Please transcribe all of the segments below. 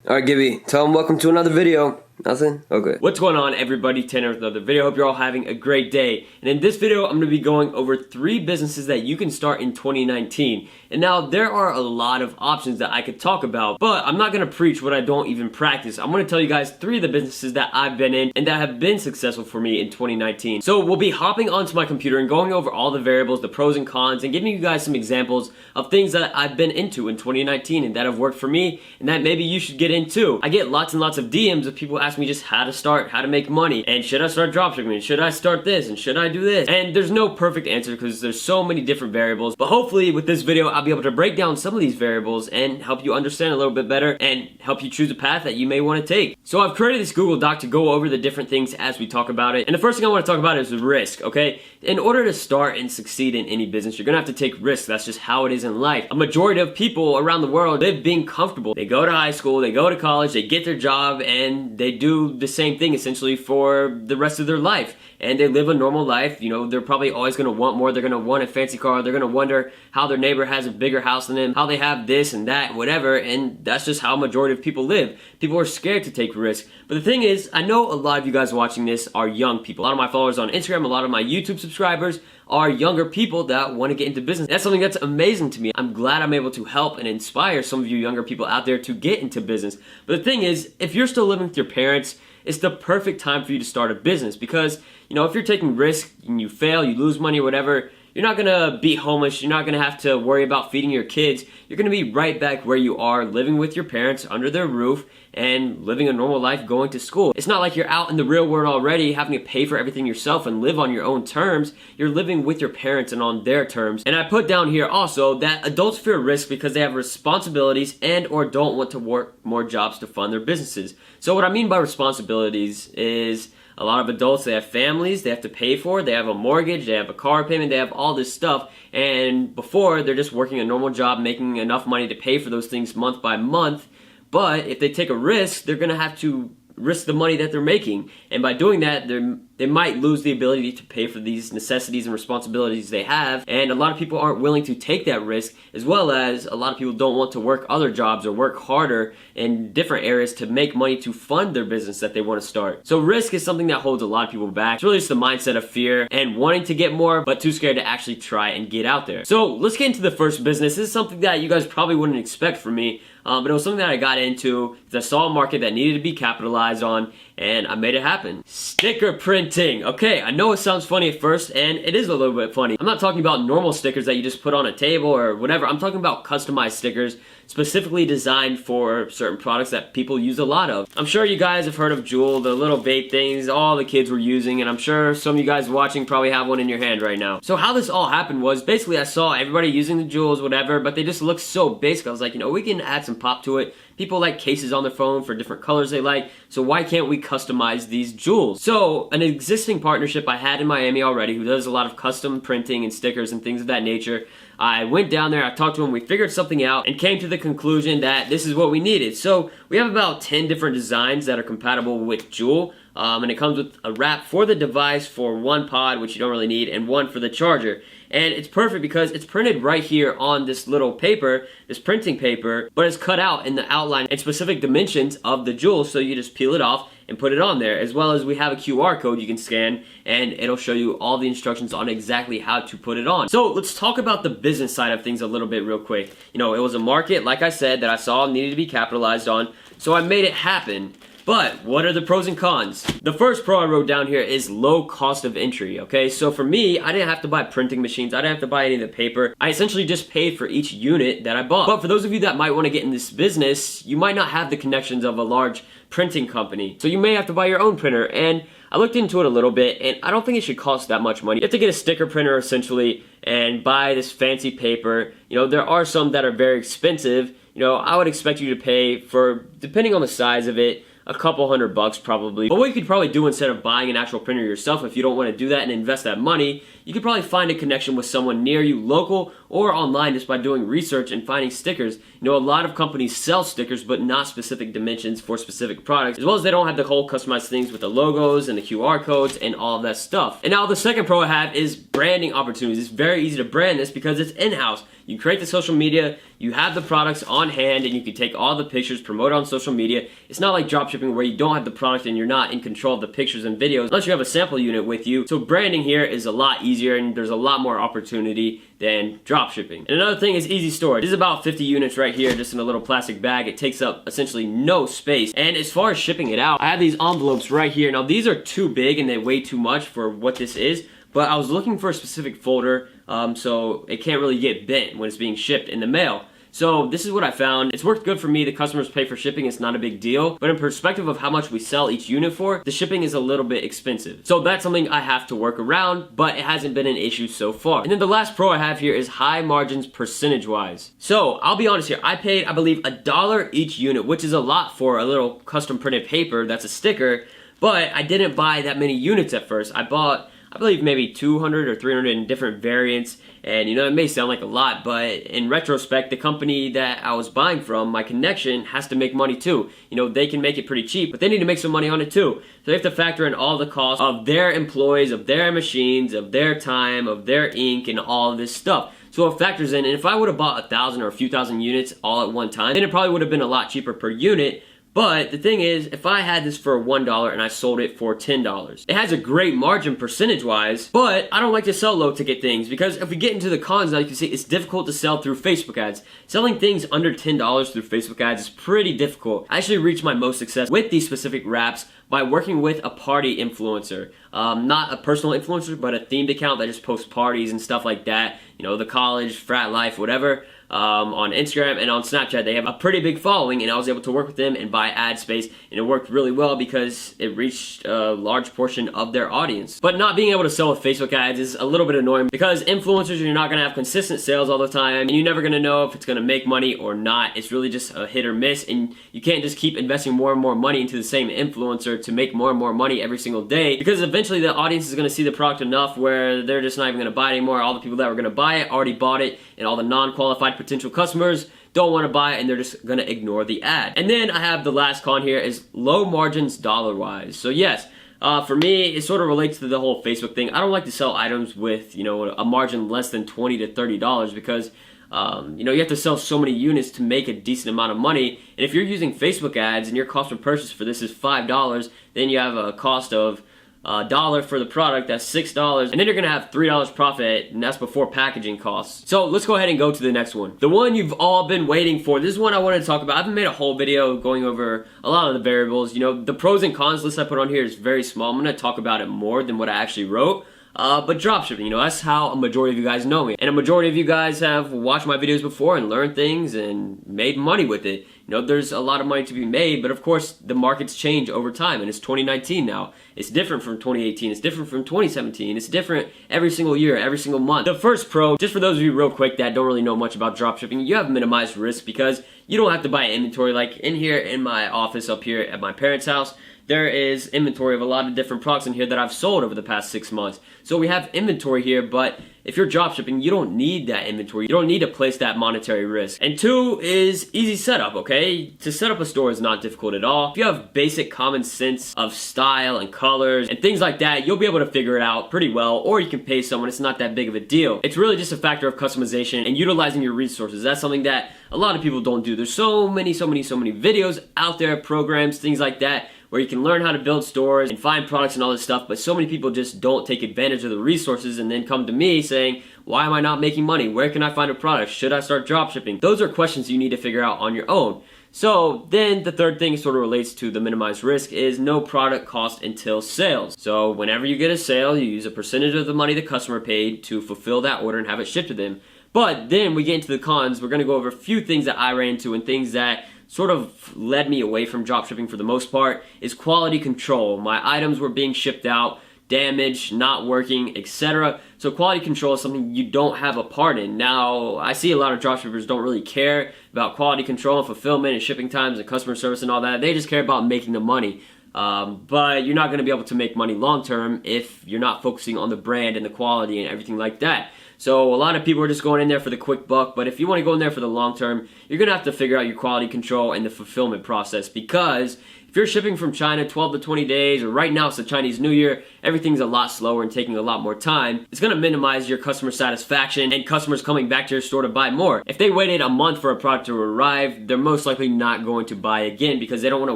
Alright, Gibby, tell them welcome to another video. Nothing? Okay. What's going on, everybody? Tanner with another video. Hope you're all having a great day. And in this video, I'm going to be going over 3 businesses that you can start in 2019. And now, there are a lot of options that I could talk about, but I'm not going to preach what I don't even practice. I'm going to tell you guys 3 of the businesses that I've been in and that have been successful for me in 2019. So we'll be hopping onto my computer and going over all the variables, the pros and cons, and giving you guys some examples of things that I've been into in 2019 and that have worked for me and that maybe you should get into. I get lots and lots of DMs of people asking me just how to start, how to make money, and should I start dropshipping, should I start this, and should I do this? And there's no perfect answer because there's so many different variables, but hopefully with this video I'll be able to break down some of these variables and help you understand a little bit better and help you choose a path that you may want to take. So I've created this Google Doc to go over the different things as we talk about it, and the first thing I want to talk about is risk, okay? In order to start and succeed in any business, you're gonna have to take risks. That's just how it is in life. A majority of people around the world live being comfortable. They go to high school, they go to college, they get their job, and they do the same thing essentially for the rest of their life. And they live a normal life. You know, they're probably always going to want more. They're going to want a fancy car. They're going to wonder how their neighbor has a bigger house than them, how they have this and that, whatever. And that's just how a majority of people live. People are scared to take risks. But the thing is, I know a lot of you guys watching this are young people. A lot of my followers on Instagram, a lot of my YouTube subscribers are younger people that want to get into business. That's something that's amazing to me. I'm glad I'm able to help and inspire some of you younger people out there to get into business. But the thing is, if you're still living with your parents, it's the perfect time for you to start a business because, you know, if you're taking risks and you fail, you lose money or whatever, you're not gonna be homeless, you're not gonna have to worry about feeding your kids, you're gonna be right back where you are, living with your parents under their roof and living a normal life, going to school. It's not like you're out in the real world already having to pay for everything yourself and live on your own terms. You're living with your parents and on their terms. And I put down here also that adults fear risk because they have responsibilities and or don't want to work more jobs to fund their businesses. So what I mean by responsibilities is a lot of adults, they have families they have to pay for, they have a mortgage, they have a car payment, they have all this stuff, and before they're just working a normal job, making enough money to pay for those things month by month. But if they take a risk, they're going to have to risk the money that they're making, and by doing that, they might lose the ability to pay for these necessities and responsibilities they have, and a lot of people aren't willing to take that risk, as well as a lot of people don't want to work other jobs or work harder in different areas to make money to fund their business that they want to start. So risk is something that holds a lot of people back. It's really just the mindset of fear and wanting to get more, but too scared to actually try and get out there. So let's get into the first business. This is something that you guys probably wouldn't expect from me, but it was something that I got into because I saw a market that needed to be capitalized on, and I made it happen. Sticker printing. Okay, I know it sounds funny at first, and it is a little bit funny. I'm not talking about normal stickers that you just put on a table or whatever. I'm talking about customized stickers specifically designed for certain products that people use a lot of. I'm sure you guys have heard of Juul, the little vape things all the kids were using, and I'm sure some of you guys watching probably have one in your hand right now. So how this all happened was, basically I saw everybody using the Juuls, whatever, but they just looked so basic. I was like, you know, we can add some pop to it. People like cases on their phone for different colors they like, so why can't we customize these Juuls? So, an existing partnership I had in Miami already, who does a lot of custom printing and stickers and things of that nature, I went down there, I talked to him, we figured something out, and came to the conclusion that this is what we needed. So, we have about 10 different designs that are compatible with Juul, and it comes with a wrap for the device for one pod, which you don't really need, and one for the charger. And it's perfect because it's printed right here on this little paper, this printing paper, but it's cut out in the outline and specific dimensions of the Juul, so you just peel it off and put it on there, as well as we have a QR code you can scan, and it'll show you all the instructions on exactly how to put it on. So let's talk about the business side of things a little bit real quick. You know, it was a market, like I said, that I saw needed to be capitalized on, so I made it happen. But what are the pros and cons? The first pro I wrote down here is low cost of entry, okay? So for me, I didn't have to buy printing machines. I didn't have to buy any of the paper. I essentially just paid for each unit that I bought. But for those of you that might want to get in this business, you might not have the connections of a large printing company. So you may have to buy your own printer. And I looked into it a little bit, and I don't think it should cost that much money. You have to get a sticker printer essentially and buy this fancy paper. You know, there are some that are very expensive. You know, I would expect you to pay for, depending on the size of it, a couple $100 probably. But what you could probably do instead of buying an actual printer yourself, if you don't want to do that and invest that money, you could probably find a connection with someone near you, local or online just by doing research and finding stickers. A lot of companies sell stickers but not specific dimensions for specific products, as well as they don't have the whole customized things with the logos and the QR codes and all of that stuff. And now the second pro I have is branding opportunities. It's very easy to brand this because it's in-house. You create the social media, you have the products on hand, and you can take all the pictures, promote it on social media. It's not like dropshipping where you don't have the product and you're not in control of the pictures and videos unless you have a sample unit with you. So branding here is a lot easier and there's a lot more opportunity than dropshipping. And another thing is easy storage. This is about 50 units right here, just in a little plastic bag. It takes up essentially no space. And as far as shipping it out, I have these envelopes right here. Now these are too big and they weigh too much for what this is, but I was looking for a specific folder so it can't really get bent when it's being shipped in the mail. So this is what I found. It's worked good for me. The customers pay for shipping. It's not a big deal. But in perspective of how much we sell each unit for, the shipping is a little bit expensive. So that's something I have to work around, but it hasn't been an issue so far. And then the last pro I have here is high margins percentage-wise. So I'll be honest here. I paid, I believe, $1 each unit, which is a lot for a little custom printed paper that's a sticker, but I didn't buy that many units at first. I bought, I believe, maybe 200 or 300 in different variants, and it may sound like a lot, but in retrospect, the company that I was buying from, my connection, has to make money too. They can make it pretty cheap, but they need to make some money on it too. So they have to factor in all the costs of their employees, of their machines, of their time, of their ink, and all of this stuff. So it factors in, and if I would have bought 1,000 or a few thousand units all at one time, then it probably would have been a lot cheaper per unit. But the thing is, if I had this for $1 and I sold it for $10, it has a great margin percentage-wise, but I don't like to sell low-ticket things because if we get into the cons now, you can see it's difficult to sell through Facebook ads. Selling things under $10 through Facebook ads is pretty difficult. I actually reached my most success with these specific wraps by working with a party influencer. Not a personal influencer, but a themed account that just posts parties and stuff like that. The college, frat life, whatever. On Instagram and on Snapchat. They have a pretty big following, and I was able to work with them and buy ad space, and it worked really well because it reached a large portion of their audience. But not being able to sell with Facebook ads is a little bit annoying because influencers, you're not going to have consistent sales all the time, and you're never going to know if it's going to make money or not. It's really just a hit or miss, and you can't just keep investing more and more money into the same influencer to make more and more money every single day, because eventually the audience is going to see the product enough where they're just not even going to buy it anymore. All the people that were going to buy it already bought it, and all the non-qualified potential customers don't want to buy it and they're just going to ignore the ad. And then I have the last con here is low margins dollar-wise. So yes, for me, it sort of relates to the whole Facebook thing. I don't like to sell items with, a margin less than $20 to $30 because you have to sell so many units to make a decent amount of money. And if you're using Facebook ads and your cost per purchase for this is $5, then you have a cost of $1 for the product, that's $6, and then you're gonna have $3 profit, and that's before packaging costs. So let's go ahead and go to the next one. The one you've all been waiting for. This is one I wanted to talk about. I haven't made a whole video going over a lot of the variables. The pros and cons list I put on here is very small. I'm gonna talk about it more than what I actually wrote. But dropshipping, that's how a majority of you guys know me. And a majority of you guys have watched my videos before and learned things and made money with it. There's a lot of money to be made, but of course the markets change over time, and it's 2019 now. It's different from 2018, it's different from 2017, it's different every single year, every single month. The first pro, just for those of you real quick that don't really know much about dropshipping, you have minimized risk because you don't have to buy inventory. Like in here in my office up here at my parents' house, there is inventory of a lot of different products in here that I've sold over the past 6 months. So we have inventory here, but if you're dropshipping, you don't need that inventory. You don't need to place that monetary risk. And two is easy setup, okay? To set up a store is not difficult at all. If you have basic common sense of style and colors and things like that, you'll be able to figure it out pretty well, or you can pay someone. It's not that big of a deal. It's really just a factor of customization and utilizing your resources. That's something that a lot of people don't do. There's so many videos out there, programs, things like that, where you can learn how to build stores and find products and all this stuff, but so many people just don't take advantage of the resources and then come to me saying, why am I not making money? Where can I find a product? Should I start dropshipping? Those are questions you need to figure out on your own. So then the third thing sort of relates to the minimized risk is no product cost until sales. So whenever you get a sale, you use a percentage of the money the customer paid to fulfill that order and have it shipped to them. But then we get into the cons. We're going to go over a few things that I ran into and things that sort of led me away from dropshipping for the most part is quality control. My items were being shipped out, damaged, not working, etc. So quality control is something you don't have a part in. Now, I see a lot of dropshippers don't really care about quality control and fulfillment and shipping times and customer service and all that. They just care about making the money. But you're not going to be able to make money long term if you're not focusing on the brand and the quality and everything like that. So a lot of people are just going in there for the quick buck, but if you want to go in there for the long term, you're going to have to figure out your quality control and the fulfillment process, because if you're shipping from China 12 to 20 days, or right now it's the Chinese New Year, everything's a lot slower and taking a lot more time, it's going to minimize your customer satisfaction and customers coming back to your store to buy more. If they waited a month for a product to arrive, they're most likely not going to buy again because they don't want to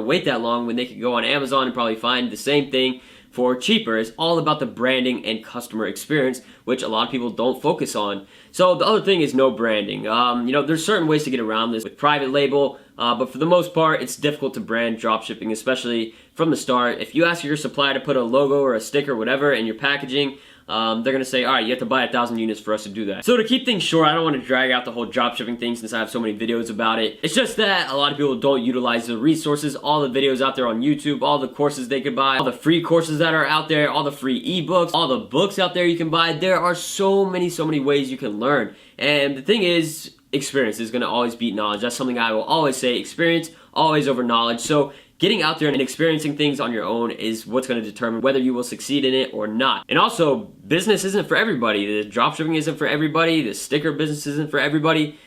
wait that long when they could go on Amazon and probably find the same thing for cheaper. It's all about the branding and customer experience, which a lot of people don't focus on. So the other thing is no branding. There's certain ways to get around this with private label, but for the most part, it's difficult to brand dropshipping, especially from the start. If you ask your supplier to put a logo or a sticker or whatever in your packaging, they're going to say, all right, you have to buy 1,000 units for us to do that. So to keep things short, I don't want to drag out the whole dropshipping thing since I have so many videos about it. It's just that a lot of people don't utilize the resources, all the videos out there on YouTube, all the courses they could buy, all the free courses that are out there, all the free ebooks, all the books out there you can buy. There are so many ways you can learn. And the thing is, experience is going to always beat knowledge. That's something I will always say. Experience always over knowledge. So getting out there and experiencing things on your own is what's going to determine whether you will succeed in it or not. And also, business isn't for everybody. The dropshipping isn't for everybody. The sticker business isn't for everybody.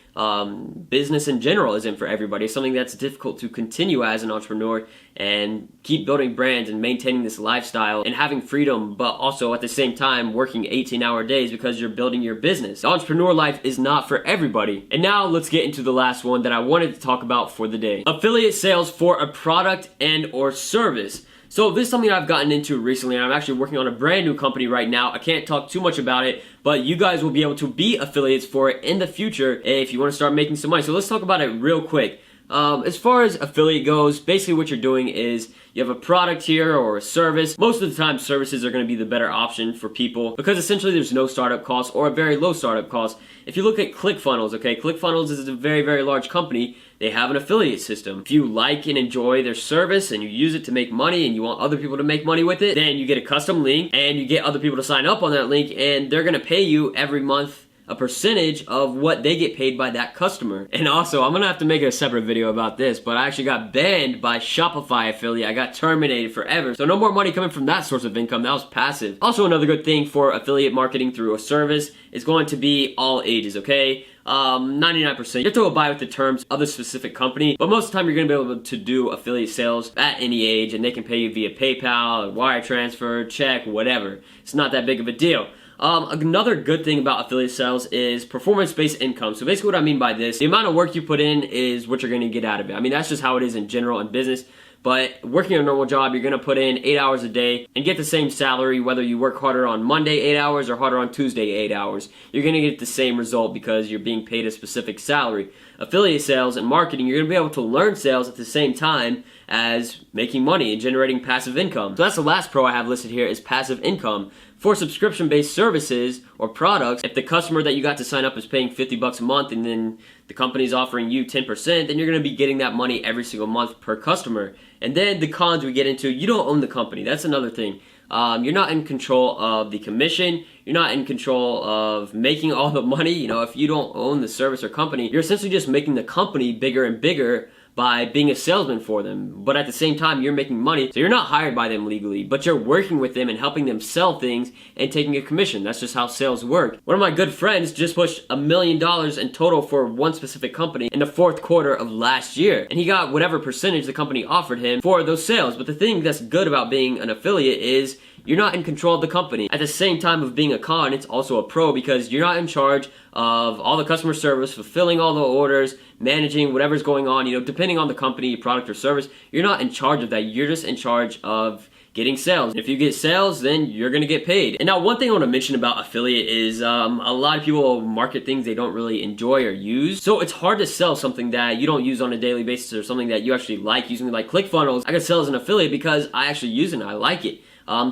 Business in general isn't for everybody. It's something that's difficult to continue as an entrepreneur and keep building brands and maintaining this lifestyle and having freedom, but also at the same time working 18-hour days because you're building your business. The entrepreneur life is not for everybody. And now let's get into the last one that I wanted to talk about for the day. Affiliate sales for a product and or service. So this is something I've gotten into recently, and I'm actually working on a brand new company right now. I can't talk too much about it, but you guys will be able to be affiliates for it in the future if you want to start making some money. So let's talk about it real quick. As far as affiliate goes, basically what you're doing is you have a product here or a service. Most of the time, services are going to be the better option for people because essentially there's no startup cost or a very low startup cost. If you look at ClickFunnels, okay, ClickFunnels is a very, very large company. They have an affiliate system. If you like and enjoy their service and you use it to make money and you want other people to make money with it, then you get a custom link and you get other people to sign up on that link, and they're going to pay you every month a percentage of what they get paid by that customer. And also, I'm gonna have to make a separate video about this, but I actually got banned by Shopify affiliate. I got terminated forever. So no more money coming from that source of income. That was passive. Also, another good thing for affiliate marketing through a service is going to be all ages, okay? 99%. You have to abide with the terms of the specific company, but most of the time you're going to be able to do affiliate sales at any age, and they can pay you via PayPal, wire transfer, check, whatever. It's not that big of a deal. Another good thing about affiliate sales is performance-based income. So basically what I mean by this, the amount of work you put in is what you're going to get out of it. I mean, that's just how it is in general in business. But working a normal job, you're going to put in 8 hours a day and get the same salary whether you work harder on Monday 8 hours or harder on Tuesday 8 hours. You're going to get the same result because you're being paid a specific salary. Affiliate sales and marketing, you're going to be able to learn sales at the same time as making money and generating passive income. So that's the last pro I have listed here, is passive income. For subscription-based services or products, if the customer that you got to sign up is paying $50 a month and then the company's offering you 10%, then you're going to be getting that money every single month per customer. And then the cons we get into, you don't own the company. That's another thing. You're not in control of the commission. You're not in control of making all the money. You know, if you don't own the service or company, you're essentially just making the company bigger and bigger by being a salesman for them. But at the same time, you're making money, so you're not hired by them legally, but you're working with them and helping them sell things and taking a commission. That's just how sales work. One of my good friends just pushed $1 million in total for one specific company in the fourth quarter of last year, and he got whatever percentage the company offered him for those sales. But the thing that's good about being an affiliate is you're not in control of the company. At the same time of being a con, it's also a pro because you're not in charge of all the customer service, fulfilling all the orders, managing whatever's going on, depending on the company, product, or service. You're not in charge of that. You're just in charge of getting sales. If you get sales, then you're gonna get paid. And now one thing I wanna mention about affiliate is a lot of people market things they don't really enjoy or use. So it's hard to sell something that you don't use on a daily basis or something that you actually like using, like ClickFunnels. I can sell as an affiliate because I actually use it and I like it.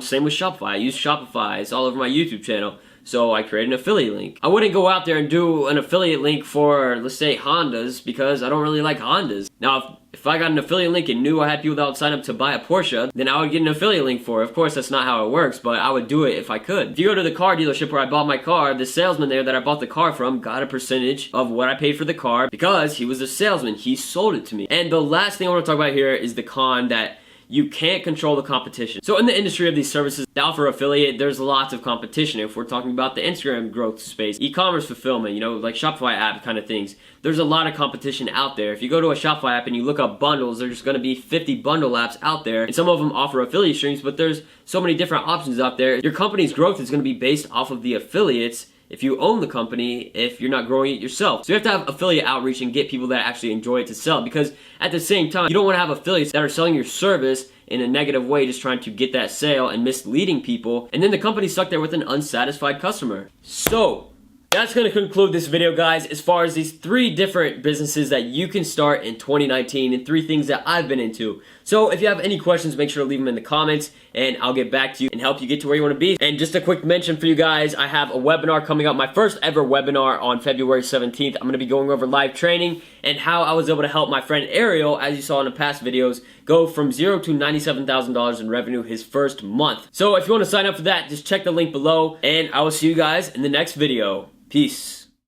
Same with Shopify. I use Shopify. It's all over my YouTube channel. So I created an affiliate link. I wouldn't go out there and do an affiliate link for, let's say, Hondas because I don't really like Hondas. Now, if I got an affiliate link and knew I had people that would sign up to buy a Porsche, then I would get an affiliate link for it. Of course, that's not how it works, but I would do it if I could. If you go to the car dealership where I bought my car, the salesman there that I bought the car from got a percentage of what I paid for the car because he was a salesman. He sold it to me. And the last thing I want to talk about here is the con that you can't control the competition. So in the industry of these services that offer affiliate, there's lots of competition. If we're talking about the Instagram growth space, e-commerce fulfillment, like Shopify app kind of things, there's a lot of competition out there. If you go to a Shopify app and you look up bundles, there's going to be 50 bundle apps out there, and some of them offer affiliate streams, but there's so many different options out there. Your company's growth is going to be based off of the affiliates if you own the company, if you're not growing it yourself. So you have to have affiliate outreach and get people that actually enjoy it to sell, because at the same time, you don't want to have affiliates that are selling your service in a negative way, just trying to get that sale and misleading people, and then the company's stuck there with an unsatisfied customer. So that's going to conclude this video, guys, as far as these 3 different businesses that you can start in 2019 and 3 things that I've been into. So if you have any questions, make sure to leave them in the comments and I'll get back to you and help you get to where you want to be. And just a quick mention for you guys, I have a webinar coming up, my first ever webinar on February 17th. I'm going to be going over live training and how I was able to help my friend Ariel, as you saw in the past videos, go from $0 to $97,000 in revenue his first month. So if you want to sign up for that, just check the link below, and I will see you guys in the next video. Peace.